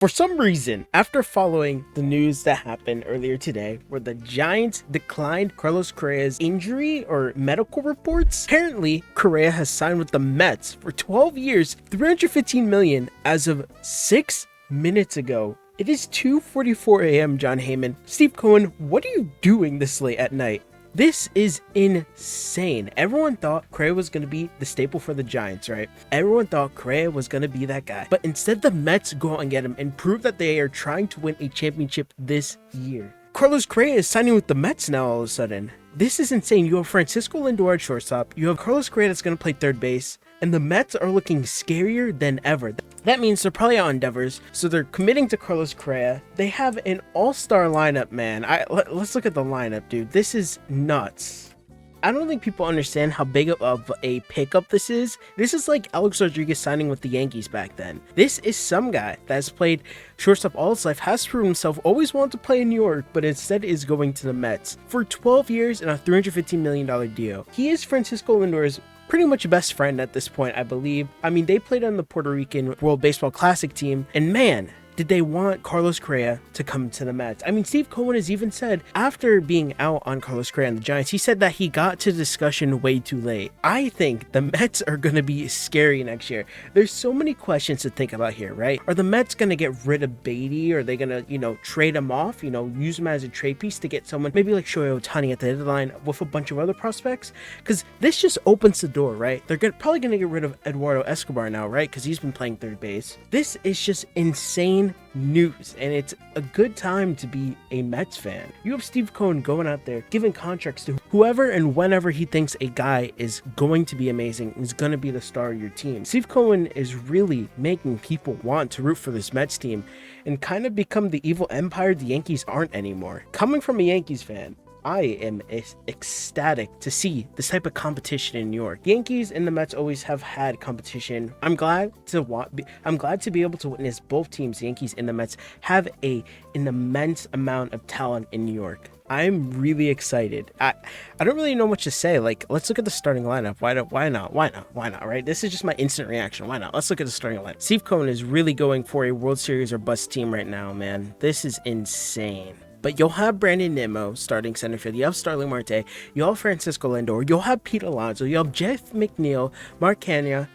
For some reason, after following the news that happened earlier today, where the Giants declined Carlos Correa's injury or medical reports, apparently Correa has signed with the Mets for 12 years, $315 million as of 6 minutes ago. It is 2:44 a.m. John Heyman. Steve Cohen, what are you doing this late at night? This is insane. Everyone thought Correa was going to be the staple for the Giants, right? Everyone thought Correa was going to be that guy. But instead, the Mets go out and get him and prove that they are trying to win a championship this year. Carlos Correa is signing with the Mets now all of a sudden. This is insane. You have Francisco Lindor at shortstop. You have Carlos Correa that's going to play third base. And the Mets are looking scarier than ever. That means they're probably out on Devers, so they're committing to Carlos Correa. They have an all-star lineup, man. Let's look at the lineup, dude. This is nuts. I don't think people understand how big of a pickup this is. This is like Alex Rodriguez signing with the Yankees back then. This is some guy that has played shortstop all his life, has proven himself, always wanted to play in New York, but instead is going to the Mets for 12 years and a $315 million deal. He is Francisco Lindor's pretty much best friend at this point, I believe. I mean, they played on the Puerto Rican World Baseball Classic team, and man, did they want Carlos Correa to come to the Mets. I mean, Steve Cohen has even said, after being out on Carlos Correa and the Giants, he said that he got to the discussion way too late. I think the Mets are going to be scary next year. There's so many questions to think about here, right? Are the Mets going to get rid of Beatty? Are they going to, trade him off, use him as a trade piece to get someone, maybe like Shohei Ohtani at the deadline with a bunch of other prospects? Because this just opens the door, right? They're probably going to get rid of Eduardo Escobar now, right? Because he's been playing third base. This is just insane news, and it's a good time to be a Mets fan. You have Steve Cohen going out there giving contracts to whoever and whenever he thinks a guy is going to be amazing, is going to be the star of your team. Steve Cohen is really making people want to root for this Mets team and kind of become the evil empire the Yankees aren't anymore. Coming from a Yankees fan, I am ecstatic to see this type of competition in New York. Yankees and the Mets always have had competition. I'm glad to be able to witness both teams, the Yankees and the Mets, have an immense amount of talent in New York. I'm really excited. I don't really know what to say. Like, let's look at the starting lineup. Why not, right? This is just my instant reaction. Why not? Let's look at the starting lineup. Steve Cohen is really going for a World Series or bust team right now, man. This is insane. But you'll have Brandon Nimmo starting center field. You have Starling Marte. You'll have Francisco Lindor. You'll have Pete Alonso. You'll have Jeff McNeil, Mark Canha,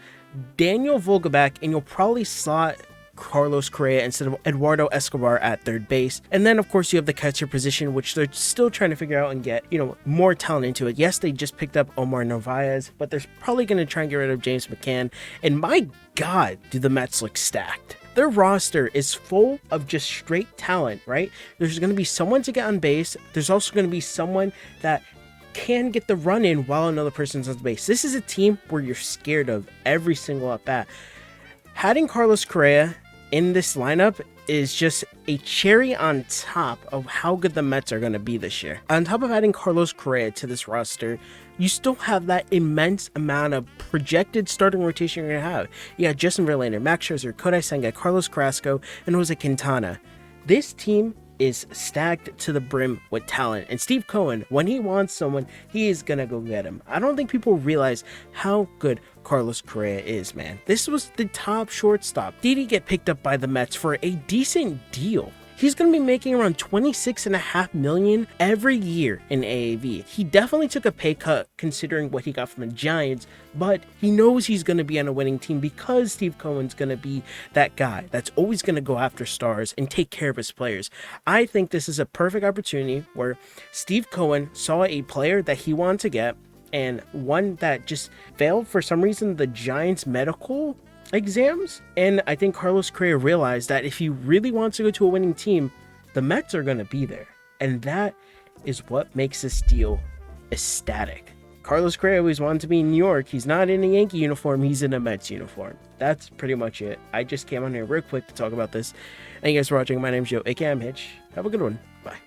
Daniel Vogelbach, and you'll probably slot Carlos Correa instead of Eduardo Escobar at third base. And then, of course, you have the catcher position, which they're still trying to figure out and get, more talent into it. Yes, they just picked up Omar Narvaez, but they're probably going to try and get rid of James McCann. And my God, do the Mets look stacked. Their roster is full of just straight talent, right? There's going to be someone to get on base. There's also going to be someone that can get the run in while another person's on base. This is a team where you're scared of every single at bat. Having Carlos Correa in this lineup is just a cherry on top of how good the Mets are going to be this year. On top of adding Carlos Correa to this roster, you still have that immense amount of projected starting rotation you're going to have. You got Justin Verlander, Max Scherzer, Kodai Senga, Carlos Carrasco, and Jose Quintana. This team is stacked to the brim with talent. And Steve Cohen, when he wants someone, he is going to go get him. I don't think people realize how good Carlos Correa is, man. This was the top shortstop. Did he get picked up by the Mets for a decent deal? He's going to be making around $26.5 million every year in AAV. He definitely took a pay cut considering what he got from the Giants, but he knows he's going to be on a winning team because Steve Cohen's going to be that guy that's always going to go after stars and take care of his players. I think this is a perfect opportunity where Steve Cohen saw a player that he wanted to get and one that just failed for some reason the Giants' medical exams, and I think Carlos Correa realized that if he really wants to go to a winning team, the Mets are going to be there, and that is what makes this deal ecstatic. Carlos Correa always wanted to be in New York. He's not in a Yankee uniform, he's in a Mets uniform. That's pretty much it. I just came on here real quick to talk about this. Thank you guys for watching. My name's Joe, aka I'm Hitch. Have a good one.